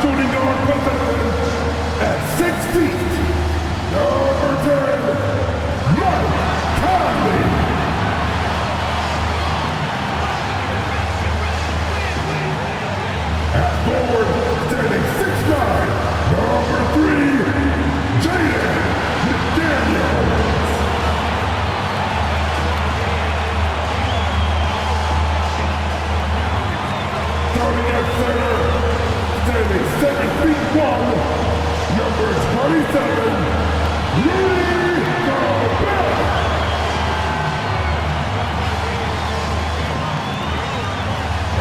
shooting guard position at 6 feet, number 10, Mike Conley. At forward, standing 6'9", number 3, Xavier. Starting at center, standing 7 feet 1, number 27, Xavier.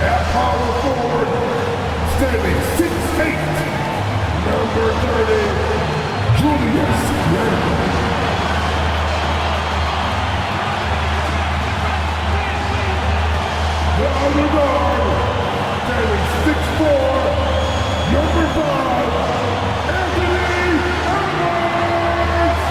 At power forward, standing 6'8", number 30, Julius Randle. The other guard, standing 6'4", number 5, Anthony Edwards!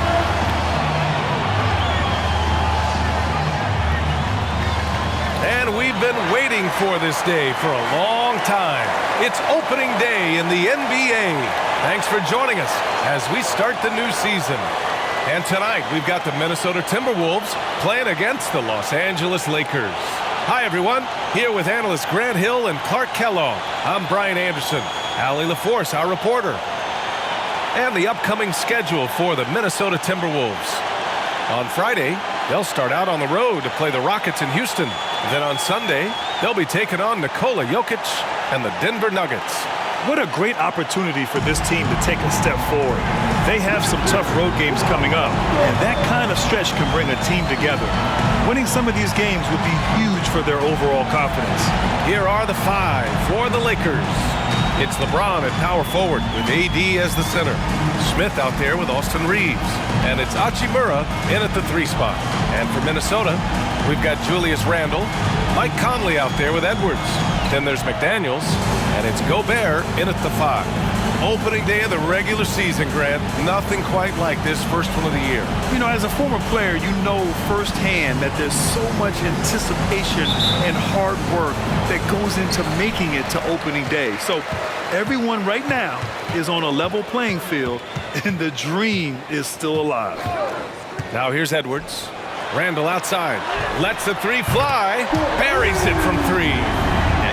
And we've been waiting for this day for a long time. It's opening day in the NBA. Thanks for joining us as we start the new season. And tonight, we've got the Minnesota Timberwolves playing against the Los Angeles Lakers. Hi, everyone. Here with analysts Grant Hill and Clark Kellogg. I'm Brian Anderson. Allie LaForce, our reporter. And the upcoming schedule for the Minnesota Timberwolves. On Friday, they'll start out on the road to play the Rockets in Houston. Then on Sunday, they'll be taking on Nikola Jokic and the Denver Nuggets. What a great opportunity for this team to take a step forward. They have some tough road games coming up, and that kind of stretch can bring a team together. Winning some of these games would be huge for their overall confidence. Here are the 5 for the Lakers. It's LeBron at power forward with AD as the center. Smith out there with Austin Reeves. And it's Hachimura in at the 3 spot. And for Minnesota, we've got Julius Randle, Mike Conley out there with Edwards. Then there's McDaniels, and it's Gobert in at the 5. Opening day of the regular season, Grant. Nothing quite like this first one of the year. You know, as a former player, you know firsthand that there's so much anticipation and hard work that goes into making it to opening day. So everyone right now is on a level playing field, and the dream is still alive. Now here's Edwards. Randle outside. Lets the 3 fly. Buries it from 3.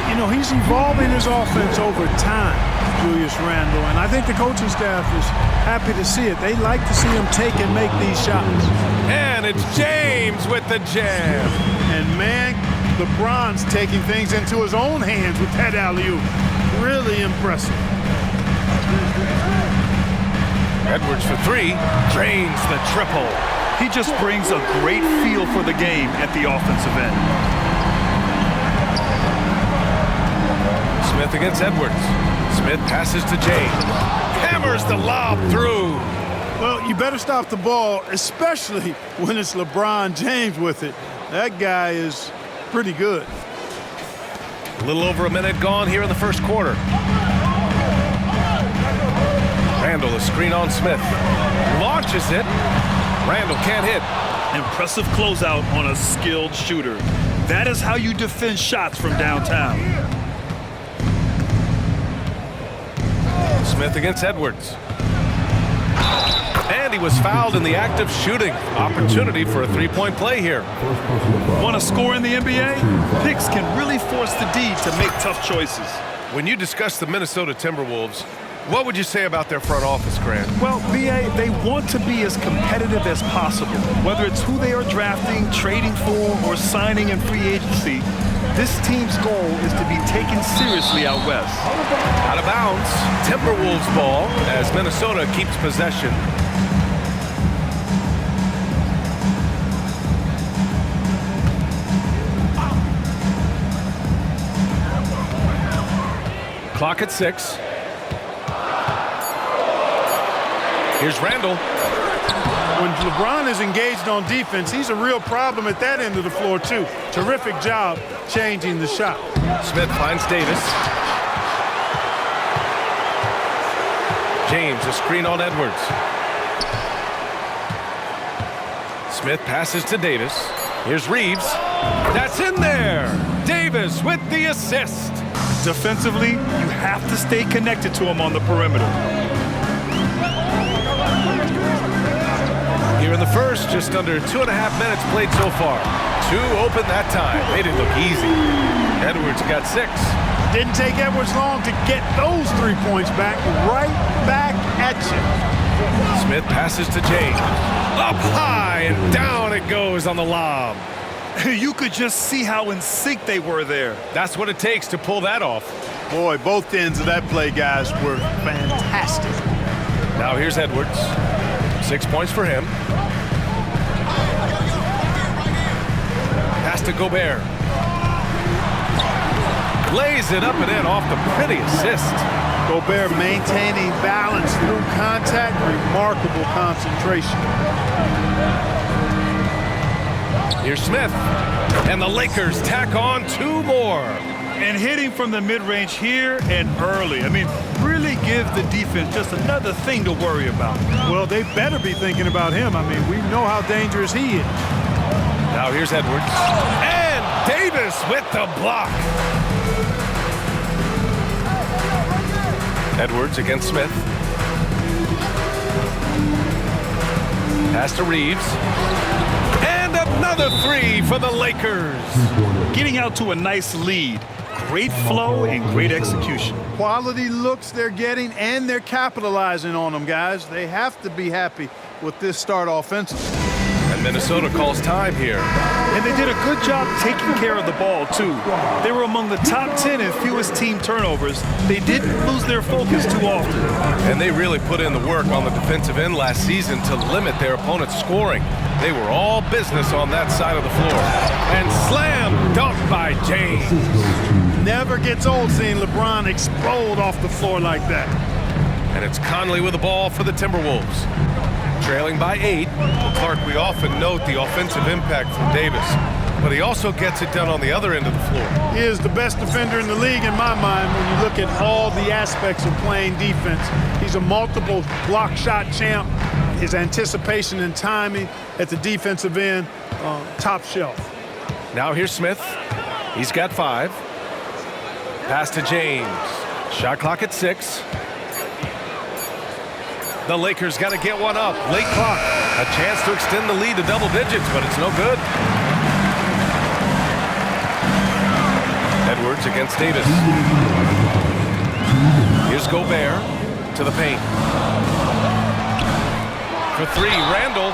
You know, he's evolving his offense over time, Julius Randle, and I think the coaching staff is happy to see it. They like to see him take and make these shots. And it's James with the jam. And, man, LeBron's taking things into his own hands with that alley-oop. Really impressive. Edwards for 3. Drains the triple. He just brings a great feel for the game at the offensive end. Smith against Edwards. Smith passes to James. Hammers the lob through. Well, you better stop the ball, especially when it's LeBron James with it. That guy is pretty good. A little over a minute gone here in the first quarter. Randle, a screen on Smith. Launches it. Randle can't hit. Impressive closeout on a skilled shooter. That is how you defend shots from downtown. Smith against Edwards. And he was fouled in the act of shooting. Opportunity for a 3-point play here. Want to score in the NBA? Picks can really force the D to make tough choices. When you discuss the Minnesota Timberwolves, what would you say about their front office, Grant? Well, B.A., they want to be as competitive as possible. Whether it's who they are drafting, trading for, or signing in free agency, this team's goal is to be taken seriously out west. Out of bounds, Timberwolves ball as Minnesota keeps possession. Clock at 6. Here's Randle. When LeBron is engaged on defense, he's a real problem at that end of the floor, too. Terrific job changing the shot. Smith finds Davis. James, a screen on Edwards. Smith passes to Davis. Here's Reeves. That's in there. Davis with the assist. Defensively, you have to stay connected to him on the perimeter. Here in the first, just under 2.5 minutes played so far. 2 open that time. Made it look easy. Edwards got 6. Didn't take Edwards long to get those 3 points back. Right back at you. Smith passes to James. Up high and down it goes on the lob. You could just see how in sync they were there. That's what it takes to pull that off. Boy, both ends of that play, guys, were fantastic. Now here's Edwards. 6 points for him. Pass to Gobert. Lays it up and in off the pretty assist. Gobert maintaining balance through contact. Remarkable concentration. Here's Smith. And the Lakers tack on 2 more. And hitting from the mid-range here and early. I mean, really give the defense just another thing to worry about. Well, they better be thinking about him. I mean, we know how dangerous he is. Now here's Edwards. And Davis with the block. Edwards against Smith. Pass to Reeves. And another 3 for the Lakers. Getting out to a nice lead. Great flow and great execution. Quality looks they're getting, and they're capitalizing on them, guys. They have to be happy with this start offensively. And Minnesota calls time here. And they did a good job taking care of the ball, too. They were among the top 10 in fewest team turnovers. They didn't lose their focus too often. And they really put in the work on the defensive end last season to limit their opponent's scoring. They were all business on that side of the floor. And slam dunk by James. Never gets old seeing LeBron explode off the floor like that. And it's Conley with the ball for the Timberwolves. Trailing by 8. Clark, we often note the offensive impact from Davis, but he also gets it done on the other end of the floor. He is the best defender in the league in my mind when you look at all the aspects of playing defense. He's a multiple block shot champ. His anticipation and timing at the defensive end, top shelf. Now here's Smith. He's got 5. Pass to James. Shot clock at 6. The Lakers got to get one up. Late clock. A chance to extend the lead to double digits, but it's no good. Edwards against Davis. Here's Gobert to the paint. For 3, Randall.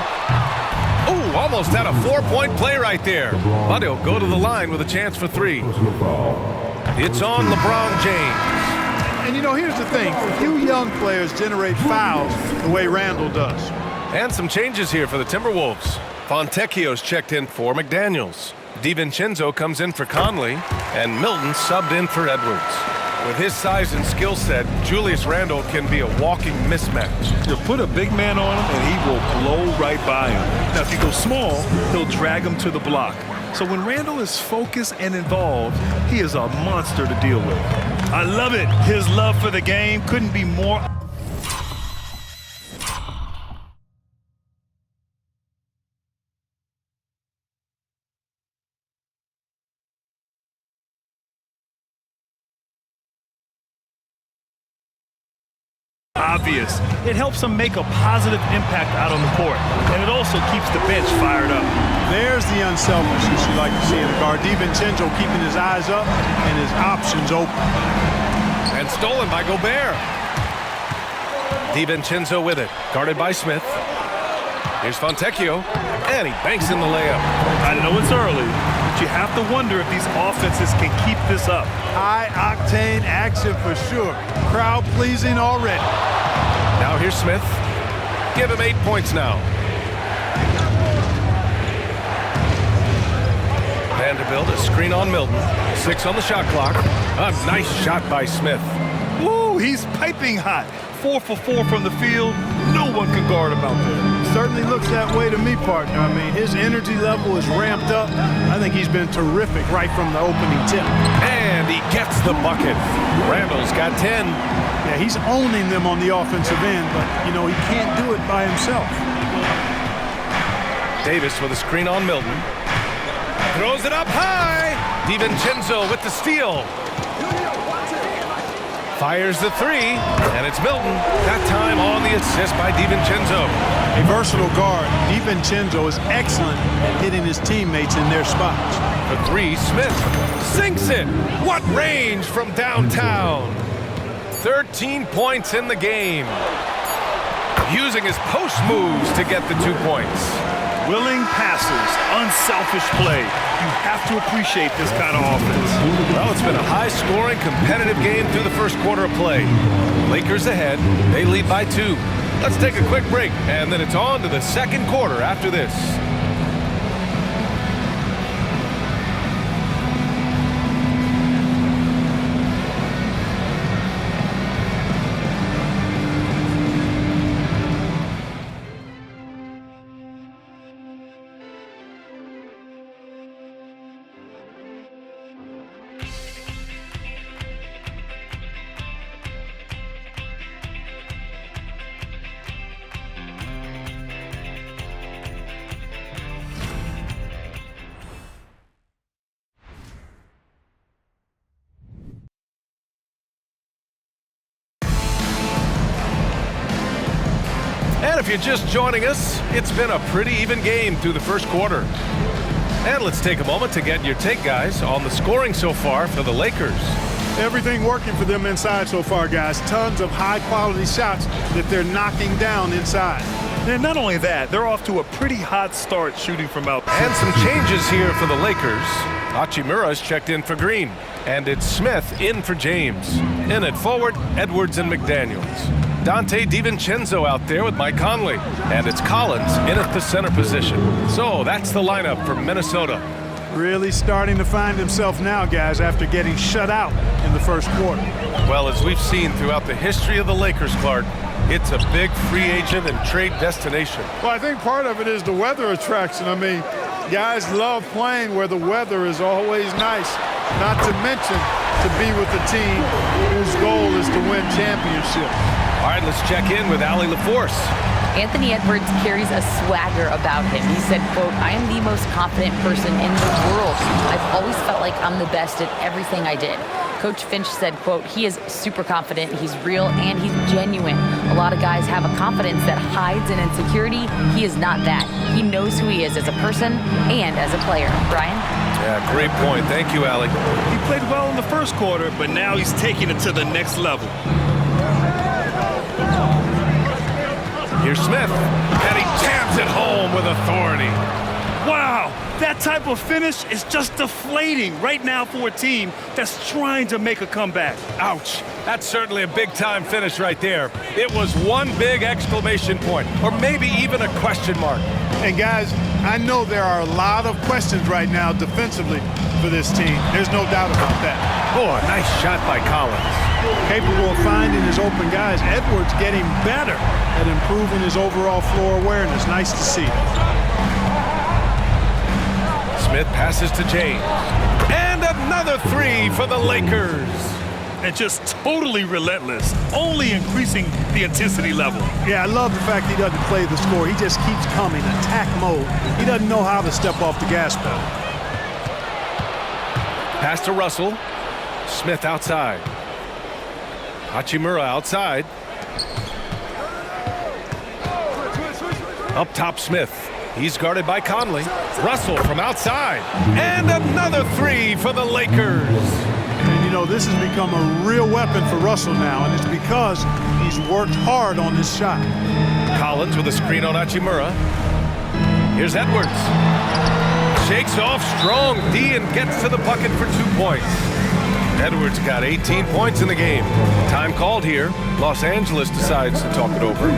Oh, almost had a 4-point play right there. But he'll go to the line with a chance for 3. It's on LeBron James. And, you know, here's the thing. Few young players generate fouls the way Randall does. And some changes here for the Timberwolves. Fontecchio's checked in for McDaniels. DiVincenzo comes in for Conley. And Milton subbed in for Edwards. With his size and skill set, Julius Randle can be a walking mismatch. You put a big man on him, and he will blow right by him. Now, if you go small, he'll drag him to the block. So when Randle is focused and involved, he is a monster to deal with. I love it. His love for the game couldn't be more. Obvious. It helps them make a positive impact out on the court, and it also keeps the bench fired up. There's the unselfishness you like to see in a guard. DiVincenzo keeping his eyes up and his options open. And stolen by Gobert. DiVincenzo with it, guarded by Smith. Here's Fontecchio, and he banks in the layup. I know it's early, but you have to wonder if these offenses can keep this up. High-octane action for sure. Crowd-pleasing already. Now here's Smith. Give him 8 points now. Vanderbilt, a screen on Milton. 6 on the shot clock. A nice shot by Smith. Woo, he's piping hot. 4 for 4 from the field. No one can guard him out there. Certainly looks that way to me, partner. I mean, his energy level is ramped up. I think he's been terrific right from the opening tip. And he gets the bucket. Randall's got 10. Yeah, he's owning them on the offensive end, but, you know, he can't do it by himself. Davis with a screen on Milton. Throws it up high. DiVincenzo with the steal. Fires the three, and it's Milton. That time on the assist by DiVincenzo. A versatile guard, DiVincenzo is excellent at hitting his teammates in their spots. The three, Smith sinks it. What range from downtown. 13 points in the game. Using his post moves to get the 2 points. Willing passes, unselfish play. You have to appreciate this kind of offense. Well, it's been a high-scoring, competitive game through the first quarter of play. Lakers ahead. They lead by 2. Let's take a quick break, and then it's on to the second quarter after this. And if you're just joining us, it's been a pretty even game through the first quarter. And let's take a moment to get your take, guys, on the scoring so far for the Lakers. Everything working for them inside so far, guys. Tons of high-quality shots that they're knocking down inside. And not only that, they're off to a pretty hot start shooting from out. And some changes here for the Lakers. Hachimura's checked in for Green. And it's Smith in for James. In at forward, Edwards and McDaniels. Dante DiVincenzo out there with Mike Conley. And it's Collins in at the center position. So that's the lineup for Minnesota. Really starting to find himself now, guys, after getting shut out in the first quarter. Well, as we've seen throughout the history of the Lakers, Clark, it's a big free agent and trade destination. Well, I think part of it is the weather attraction. I mean, guys love playing where the weather is always nice, not to mention to be with a team whose goal is to win championships. All right, let's check in with Allie LaForce. Anthony Edwards carries a swagger about him. He said, quote, "I am the most confident person in the world. I've always felt like I'm the best at everything I did." Coach Finch said, quote, "He is super confident, he's real, and he's genuine. A lot of guys have a confidence that hides in insecurity. He is not that. He knows who he is as a person and as a player." Brian? Yeah, great point. Thank you, Allie. He played well in the first quarter, but now he's taking it to the next level. Here's Smith, and he jams it home with authority. Wow, that type of finish is just deflating right now for a team that's trying to make a comeback. Ouch. That's certainly a big-time finish right there. It was one big exclamation point, or maybe even a question mark. And, guys, I know there are a lot of questions right now defensively for this team. There's no doubt about that. Oh, a nice shot by Collins. Capable of finding his open guys. Edwards getting better at improving his overall floor awareness. Nice to see. Smith passes to James. And another three for the Lakers. And just totally relentless, only increasing the intensity level. Yeah, I love the fact he doesn't play the score. He just keeps coming, attack mode. He doesn't know how to step off the gas pedal. Pass to Russell. Smith outside. Hachimura outside. Up top, Smith. He's guarded by Conley. Russell from outside. And another three for the Lakers. And, you know, this has become a real weapon for Russell now, and it's because he's worked hard on this shot. Collins with a screen on Hachimura. Here's Edwards. Shakes off strong D and gets to the bucket for 2 points. Edwards got 18 points in the game. Time called here. Los Angeles decides to talk it over.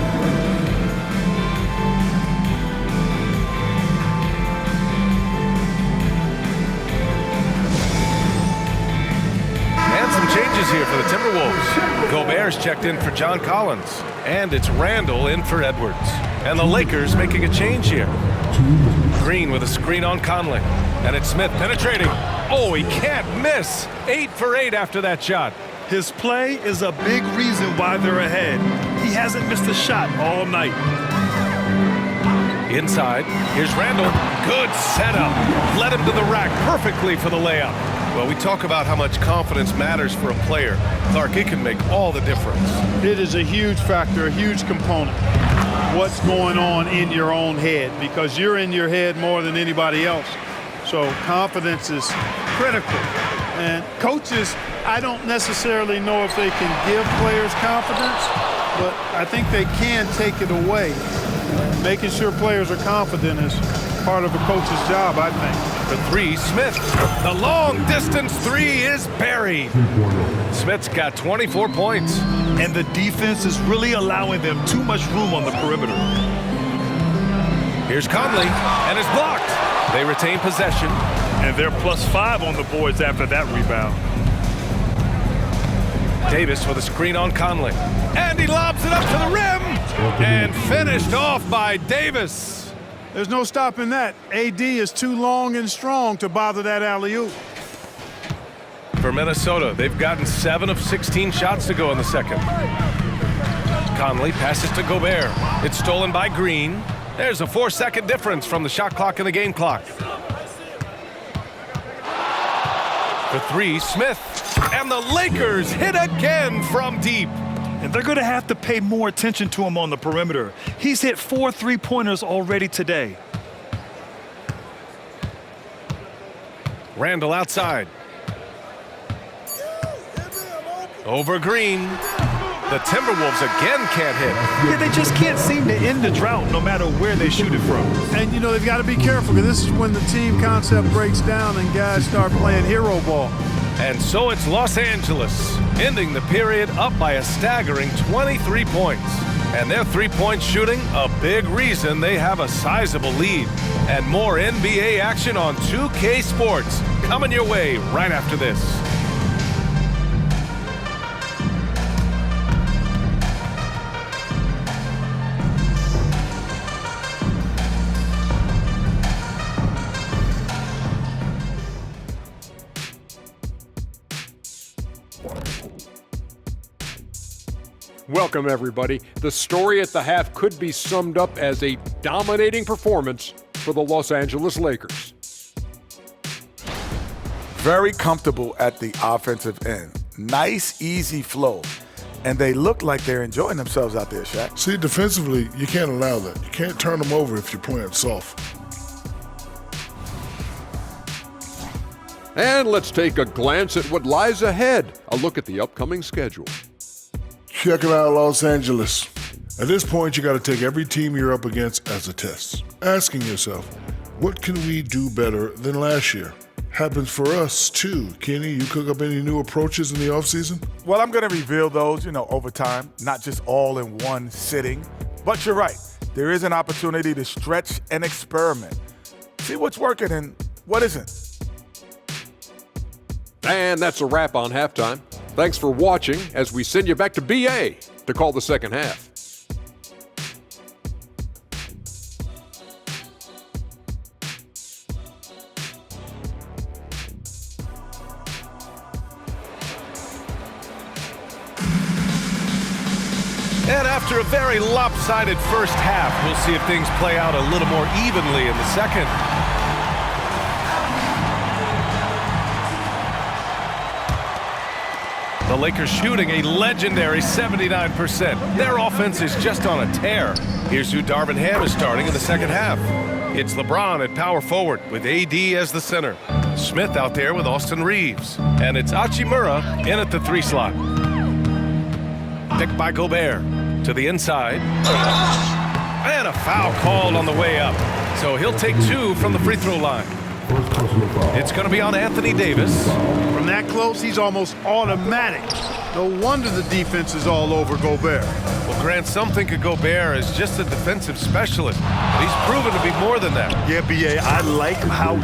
And some changes here for the Timberwolves. Gobert's checked in for John Collins. And it's Randall in for Edwards. And the Lakers making a change here. Green with a screen on Conley. And it's Smith penetrating. Oh, he can't miss. 8 for 8 after that shot. His play is a big reason why they're ahead. He hasn't missed a shot all night. Inside, here's Randall. Good setup. Led him to the rack perfectly for the layup. Well, we talk about how much confidence matters for a player. Clark, it can make all the difference. It is a huge factor, a huge component. What's going on in your own head, because you're in your head more than anybody else. So confidence is critical. And coaches, I don't necessarily know if they can give players confidence, but I think they can take it away. Making sure players are confident is part of a coach's job, I think. For three, Smith. The long distance three is buried. Smith's got 24 points. And the defense is really allowing them too much room on the perimeter. Here's Conley, and it's blocked. They retain possession. And they're +5 on the boards after that rebound. Davis with a screen on Conley. And he lobs it up to the rim. And finished off by Davis. There's no stopping that. AD is too long and strong to bother that alley-oop. For Minnesota, they've gotten 7 of 16 shots to go in the second. Conley passes to Gobert. It's stolen by Green. There's a 4-second difference from the shot clock and the game clock. For three, Smith. And the Lakers hit again from deep. And they're going to have to pay more attention to him on the perimeter. He's hit 4 3-pointers already today. Randall outside. Over Green. The Timberwolves again can't hit. Yeah, they just can't seem to end the drought no matter where they shoot it from. And, you know, they've got to be careful, because this is when the team concept breaks down and guys start playing hero ball. And so it's Los Angeles, ending the period up by a staggering 23 points. And their three-point shooting, a big reason they have a sizable lead. And more NBA action on 2K Sports, coming your way right after this. Welcome, everybody. The story at the half could be summed up as a dominating performance for the Los Angeles Lakers. Very comfortable at the offensive end. Nice, easy flow. And they look like they're enjoying themselves out there, Shaq. See, defensively, you can't allow that. You can't turn them over if you're playing soft. And let's take a glance at what lies ahead. A look at the upcoming schedule. Check it out, Los Angeles. At this point, you got to take every team you're up against as a test. Asking yourself, what can we do better than last year? Happens for us, too. Kenny, you cook up any new approaches in the offseason? Well, I'm going to reveal those, over time, not just all in one sitting. But you're right. There is an opportunity to stretch and experiment. See what's working and what isn't. And that's a wrap on halftime. Thanks for watching as we send you back to BA to call the second half. And after a very lopsided first half, we'll see if things play out a little more evenly in the second. The Lakers shooting a legendary 79%. Their offense is just on a tear. Here's who Darvin Ham is starting in the second half. It's LeBron at power forward with AD as the center. Smith out there with Austin Reeves. And it's Hachimura in at the 3 slot. Picked by Gobert to the inside. And a foul called on the way up. So he'll take 2 from the free throw line. It's going to be on Anthony Davis. From that close, he's almost automatic. No wonder the defense is all over Gobert. Well, Grant, some think of Gobert as just a defensive specialist, but he's proven to be more than that. Yeah, BA, I like how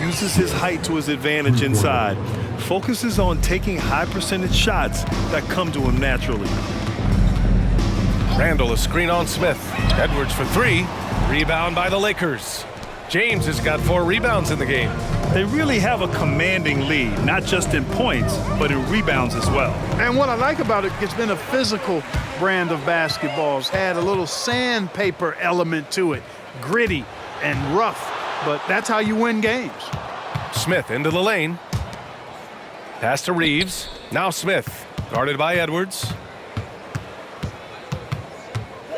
uses his height to his advantage inside, focuses on taking high percentage shots that come to him naturally. Randall, a screen on Smith. Edwards for 3. Rebound by the Lakers. James has got 4 rebounds in the game. They really have a commanding lead, not just in points, but in rebounds as well. And what I like about it, it's been a physical brand of basketball. It's had a little sandpaper element to it, gritty and rough, but that's how you win games. Smith into the lane. Pass to Reeves. Now Smith, guarded by Edwards.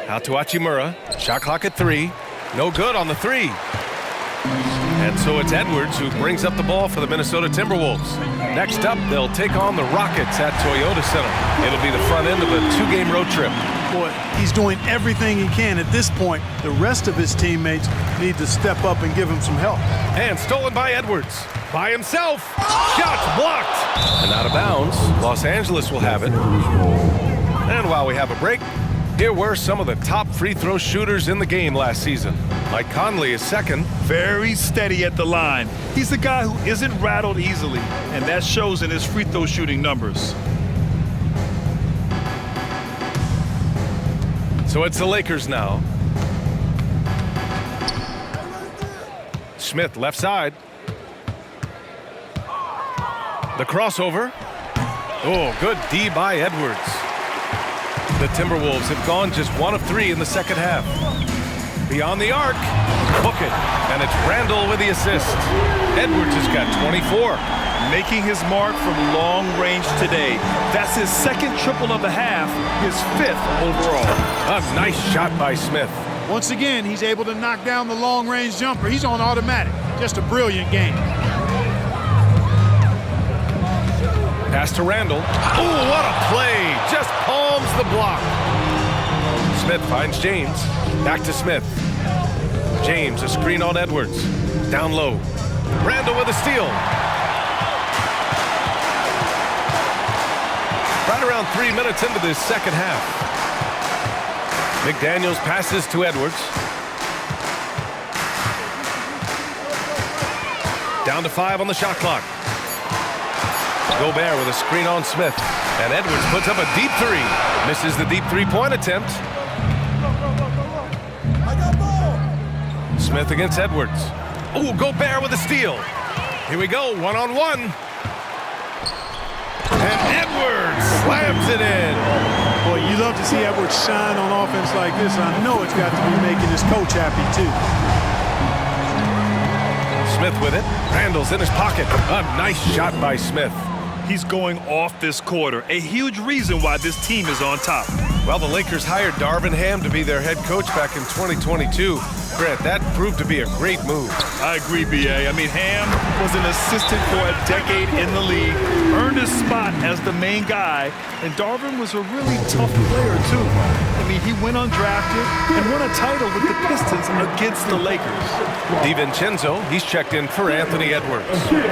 Out to Hachimura. Shot clock at 3. No good on the 3. And so it's Edwards who brings up the ball for the Minnesota Timberwolves. Next up, they'll take on the Rockets at Toyota Center. It'll be the front end of a 2-game road trip. Boy, he's doing everything he can at this point. The rest of his teammates need to step up and give him some help. And stolen by Edwards. By himself. Shots blocked. And out of bounds. Los Angeles will have it. And while we have a break, here were some of the top free throw shooters in the game last season. Mike Conley is second. Very steady at the line. He's the guy who isn't rattled easily, and that shows in his free throw shooting numbers. So it's the Lakers now. Smith left side. The crossover. Oh, good D by Edwards. The Timberwolves have gone just 1 of 3 in the second half. Beyond the arc. Book it. And it's Randall with the assist. Edwards has got 24. Making his mark from long range today. That's his second triple of the half, his 5th overall. A nice shot by Smith. Once again, he's able to knock down the long-range jumper. He's on automatic. Just a brilliant game. Pass to Randall. Oh, what a play. Just palms the block. Smith finds James. Back to Smith. James, a screen on Edwards. Down low. Randall with a steal. Right around 3 minutes into this second half. McDaniels passes to Edwards. Down to 5 on the shot clock. Gobert with a screen on Smith. And Edwards puts up a deep 3. Misses the deep 3-point attempt. Smith against Edwards. Oh, Gobert with a steal. Here we go, 1-on-1. And Edwards slams it in. Boy, you love to see Edwards shine on offense like this. I know it's got to be making his coach happy, too. Smith with it. Randall's in his pocket. A nice shot by Smith. He's going off this quarter. A huge reason why this team is on top. Well, the Lakers hired Darvin Ham to be their head coach back in 2022. Grant, that proved to be a great move. I agree, B.A. I mean, Ham was an assistant for a decade in the league, earned his spot as the main guy, and Darvin was a really tough player, too. I mean, he went undrafted and won a title with the Pistons against the Lakers. DiVincenzo, he's checked in for Anthony Edwards.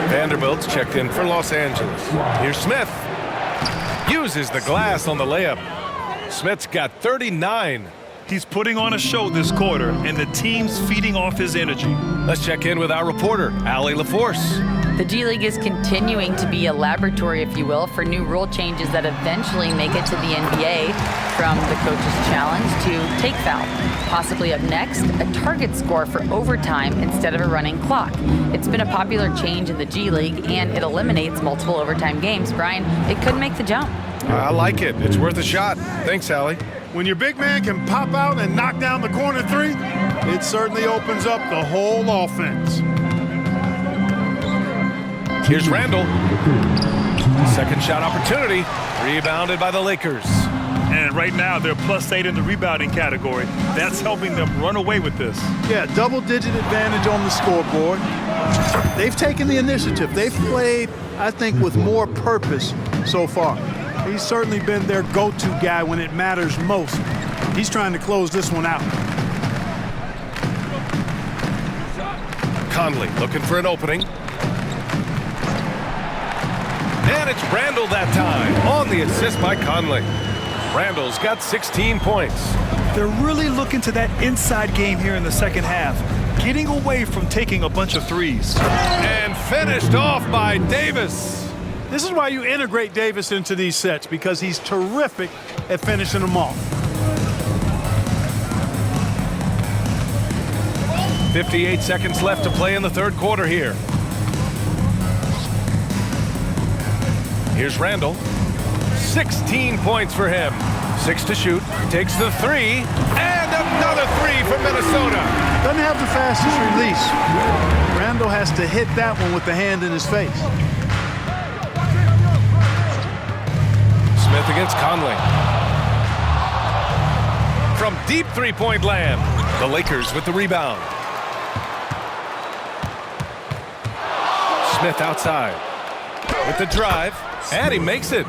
Vanderbilt's checked in for Los Angeles. Here's Smith. Uses the glass on the layup. Smith's got 39. He's putting on a show this quarter, and the team's feeding off his energy. Let's check in with our reporter, Allie LaForce. The G League is continuing to be a laboratory, if you will, for new rule changes that eventually make it to the NBA, from the coach's challenge to take foul. Possibly up next, a target score for overtime instead of a running clock. It's been a popular change in the G League, and it eliminates multiple overtime games. Brian, it could make the jump. I like it. It's worth a shot. Thanks, Allie. When your big man can pop out and knock down the corner 3, it certainly opens up the whole offense. Here's Randall. Second shot opportunity. Rebounded by the Lakers. And right now, they're +8 in the rebounding category. That's helping them run away with this. Yeah, double-digit advantage on the scoreboard. They've taken the initiative. They've played, I think, with more purpose so far. He's certainly been their go-to guy when it matters most. He's trying to close this one out. Conley looking for an opening. And it's Randall that time on the assist by Conley. Randall's got 16 points. They're really looking to that inside game here in the second half, getting away from taking a bunch of threes. And finished off by Davis. This is why you integrate Davis into these sets, because he's terrific at finishing them off. 58 seconds left to play in the third quarter here. Here's Randall. 16 points for him. 6 to shoot. Takes the 3. And another 3 for Minnesota. Doesn't have the fastest release. Randall has to hit that one with the hand in his face. Smith against Conley. From deep three-point land. The Lakers with the rebound. Smith outside with the drive, and he makes it.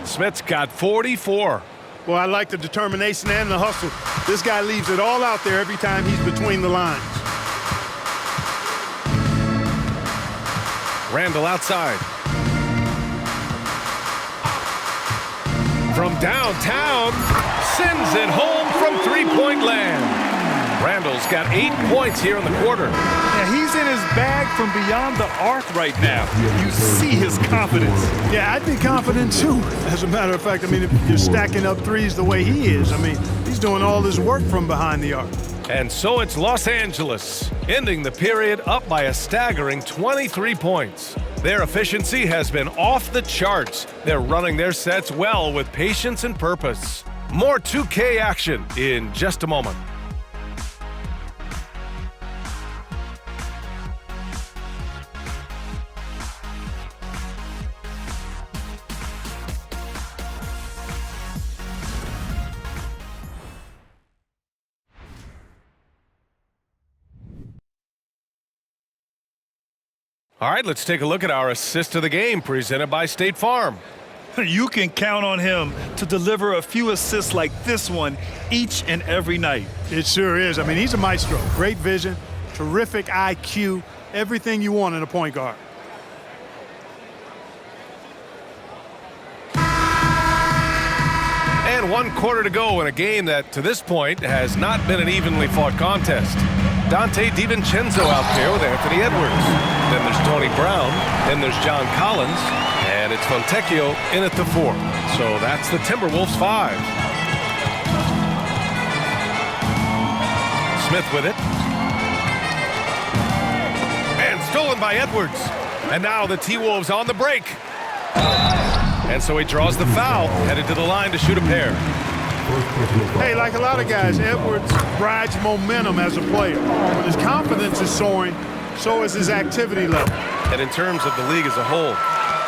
Smith's got 44. Well, I like the determination and the hustle. This guy leaves it all out there every time he's between the lines. Randall outside. From downtown, sends it home from three-point land. Randall's got 8 points here in the quarter. Yeah, he's in his bag from beyond the arc right now. You see his confidence. Yeah, I'd be confident too. As a matter of fact, I mean, if you're stacking up threes the way he is, I mean, he's doing all this work from behind the arc. And so it's Los Angeles, ending the period up by a staggering 23 points. Their efficiency has been off the charts. They're running their sets well with patience and purpose. More 2K action in just a moment. All right, let's take a look at our assist of the game presented by State Farm. You can count on him to deliver a few assists like this one each and every night. It sure is. I mean, he's a maestro. Great vision, terrific IQ, everything you want in a point guard. And 1 quarter to go in a game that, to this point, has not been an evenly fought contest. Dante DiVincenzo out there with Anthony Edwards. Then there's Tony Brown. Then there's John Collins. And it's Fontecchio in at the 4. So that's the Timberwolves 5. Smith with it. And stolen by Edwards. And now the T-Wolves on the break. And so he draws the foul, headed to the line to shoot a pair. Hey, like a lot of guys, Edwards rides momentum as a player. When his confidence is soaring, so is his activity level. And in terms of the league as a whole,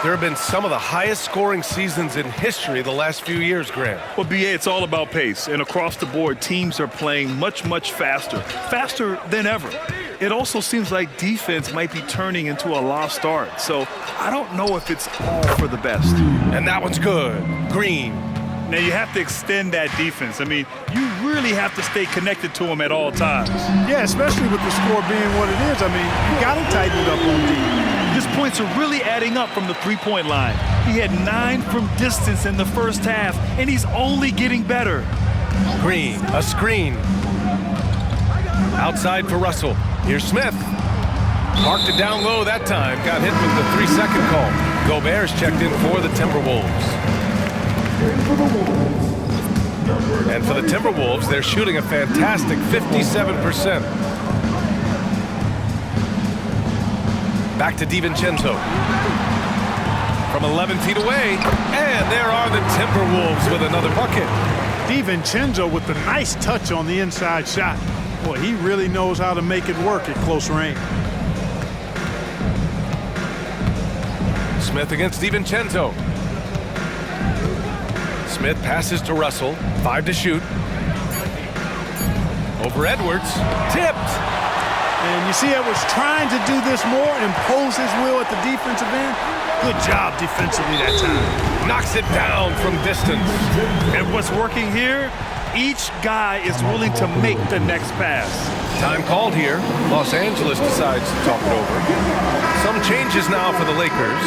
there have been some of the highest scoring seasons in history the last few years, Grant. Well, BA, it's all about pace. And across the board, teams are playing much, much faster. Faster than ever. It also seems like defense might be turning into a lost art. So I don't know if it's all for the best. And that one's good. Green. Now, you have to extend that defense. I mean, you really have to stay connected to him at all times. Yeah, especially with the score being what it is. I mean, you got to tighten it up on defense. His points are really adding up from the three-point line. He had 9 from distance in the first half, and he's only getting better. Green, a screen. Outside for Russell. Here's Smith. Marked it down low that time. Got hit with the 3-second call. Gobert's checked in for the Timberwolves. And for the Timberwolves, they're shooting a fantastic 57%. Back to DiVincenzo. From 11 feet away. And there are the Timberwolves with another bucket. DiVincenzo with the nice touch on the inside shot. Boy, he really knows how to make it work at close range. Smith against DiVincenzo. Smith passes to Russell. 5 to shoot. Over Edwards. Tipped. And you see Edwards trying to do this more, impose his will at the defensive end. Good job defensively that time. Knocks it down from distance. And what's working here? Each guy is willing to make the next pass. Time called here. Los Angeles decides to talk it over. Some changes now for the Lakers.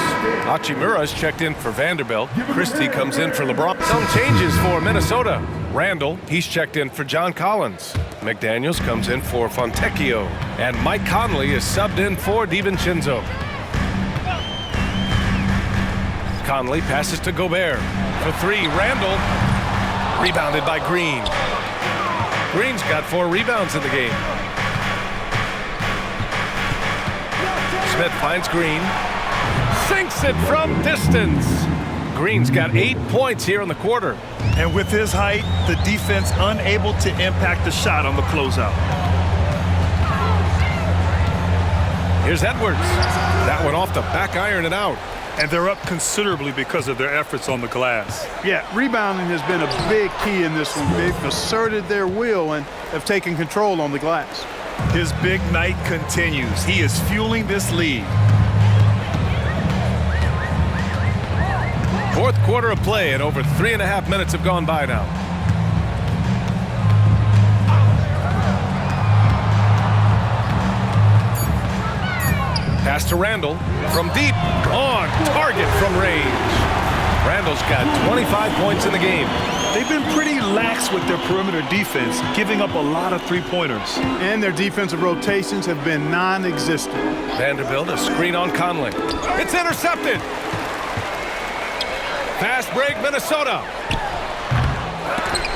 Hachimura's checked in for Vanderbilt. Christie comes in for LeBron. Some changes for Minnesota. Randall, he's checked in for John Collins. McDaniels comes in for Fontecchio. And Mike Conley is subbed in for DiVincenzo. Conley passes to Gobert. For 3, Randall. Rebounded by Green. Green's got 4 rebounds in the game. Smith finds Green. Sinks it from distance. Green's got 8 points here in the quarter. And with his height, the defense unable to impact the shot on the closeout. Here's Edwards. That one off the back iron and out. And they're up considerably because of their efforts on the glass. Yeah, rebounding has been a big key in this one. They've asserted their will and have taken control on the glass. His big night continues. He is fueling this lead. Fourth quarter of play, and over 3.5 minutes have gone by now. Pass to Randall from deep, on target from range. Randall's got 25 points in the game. They've been pretty lax with their perimeter defense, giving up a lot of three-pointers. And their defensive rotations have been non-existent. Vanderbilt, a screen on Conley. It's intercepted. Fast break, Minnesota.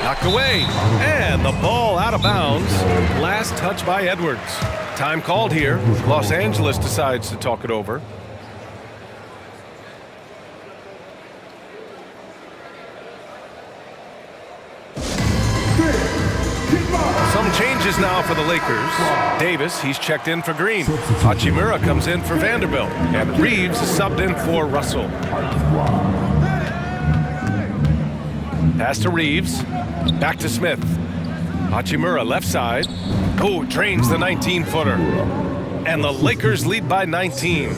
Knocked away, and the ball out of bounds. Last touch by Edwards. Time called here. Los Angeles decides to talk it over. Some changes now for the Lakers. Davis, he's checked in for Green. Hachimura comes in for Vanderbilt. And Reeves is subbed in for Russell. Pass to Reeves. Back to Smith. Hachimura left side. Oh, drains the 19-footer. And the Lakers lead by 19.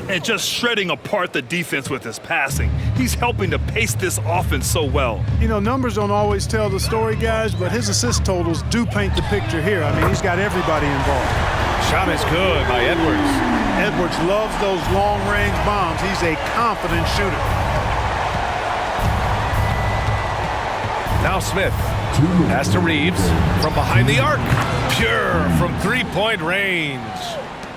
And just shredding apart the defense with his passing. He's helping to pace this offense so well. You know, numbers don't always tell the story, guys, but his assist totals do paint the picture here. I mean, he's got everybody involved. Shot is good by Edwards. Edwards loves those long-range bombs. He's a confident shooter. Now Smith. Pass to Reeves from behind the arc. Pure from three-point range.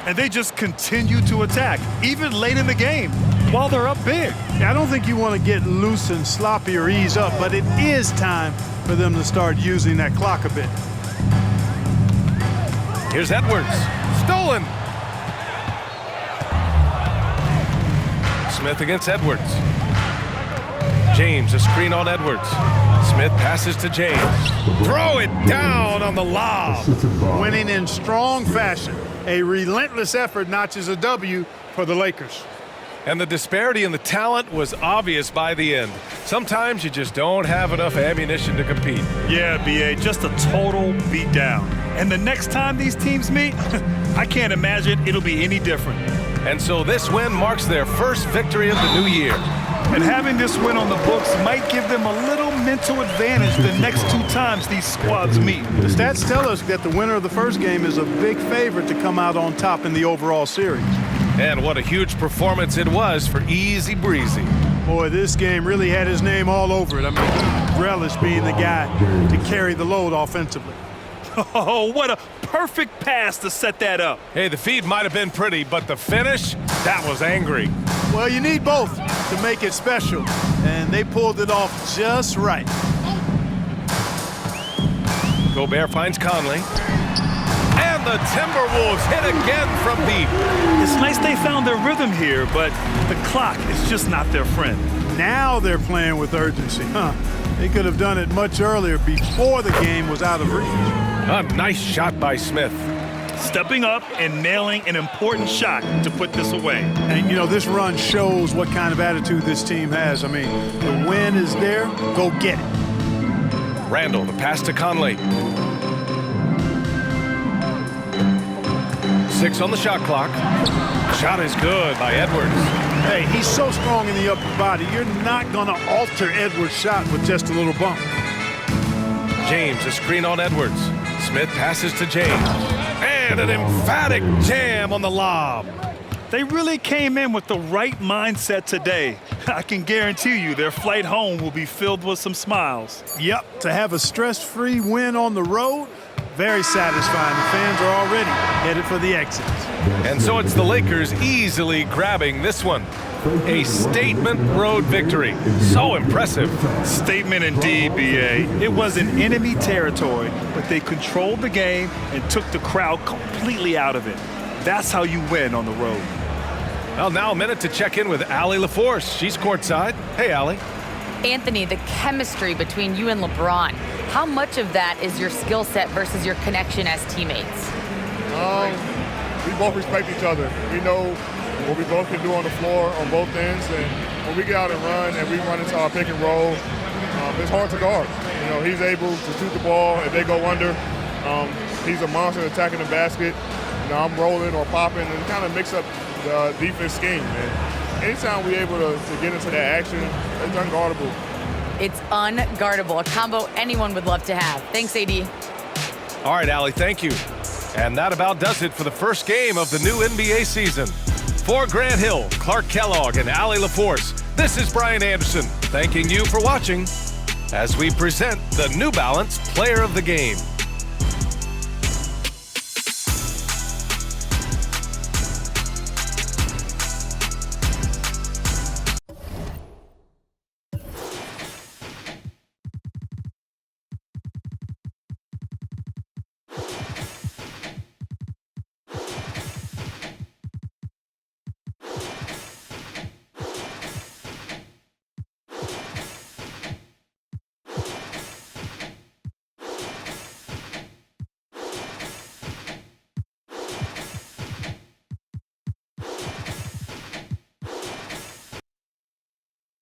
And they just continue to attack, even late in the game, while they're up big. I don't think you want to get loose and sloppy or ease up, but it is time for them to start using that clock a bit. Here's Edwards. Stolen. Smith against Edwards. James, a screen on Edwards. Smith passes to James. Throw it down on the lob. Winning in strong fashion. A relentless effort notches a W for the Lakers. And the disparity in the talent was obvious by the end. Sometimes you just don't have enough ammunition to compete. Yeah, B.A., just a total beatdown. And the next time these teams meet, I can't imagine it'll be any different. And so this win marks their first victory of the new year. And having this win on the books might give them a little mental advantage the next two times these squads meet. The stats tell us that the winner of the first game is a big favorite to come out on top in the overall series. And what a huge performance it was for Easy Breezy. Boy, this game really had his name all over it. I mean, he relished being the guy to carry the load offensively. Oh, what a perfect pass to set that up. Hey, the feed might have been pretty, but the finish, that was angry. Well, you need both to make it special, and they pulled it off just right. Gobert finds Conley. And the Timberwolves hit again from deep. It's nice they found their rhythm here, but the clock is just not their friend. Now they're playing with urgency. They could have done it much earlier before the game was out of reach. A nice shot by Smith. Stepping up and nailing an important shot to put this away. And, you know, this run shows what kind of attitude this team has. I mean, the win is there. Go get it. Randall, the pass to Conley. 6 on the shot clock. Shot is good by Edwards. Hey, he's so strong in the upper body. You're not going to alter Edwards' shot with just a little bump. James, a screen on Edwards. Smith passes to James. And an emphatic jam on the lob. They really came in with the right mindset today. I can guarantee you their flight home will be filled with some smiles. Yep, to have a stress-free win on the road, very satisfying. The fans are already headed for the exits. And so it's the Lakers easily grabbing this one. A statement road victory. So impressive. Statement indeed, B.A. It was in enemy territory, but they controlled the game and took the crowd completely out of it. That's how you win on the road. Well, now a minute to check in with Allie LaForce. She's courtside. Hey, Allie. Anthony, the chemistry between you and LeBron, how much of that is your skill set versus your connection as teammates? We both respect each other. We know what we both can do on the floor on both ends, and when we get out and run and we run into our pick and roll, it's hard to guard. You know, he's able to shoot the ball if they go under. He's a monster attacking the basket. You know, I'm rolling or popping and kind of mix up the defense scheme. And anytime we're able to get into that action, it's unguardable. It's unguardable, a combo anyone would love to have. Thanks, AD. All right, Allie, thank you. And that about does it for the first game of the new NBA season. For Grant Hill, Clark Kellogg, and Allie LaForce, this is Brian Anderson thanking you for watching as we present the New Balance Player of the Game.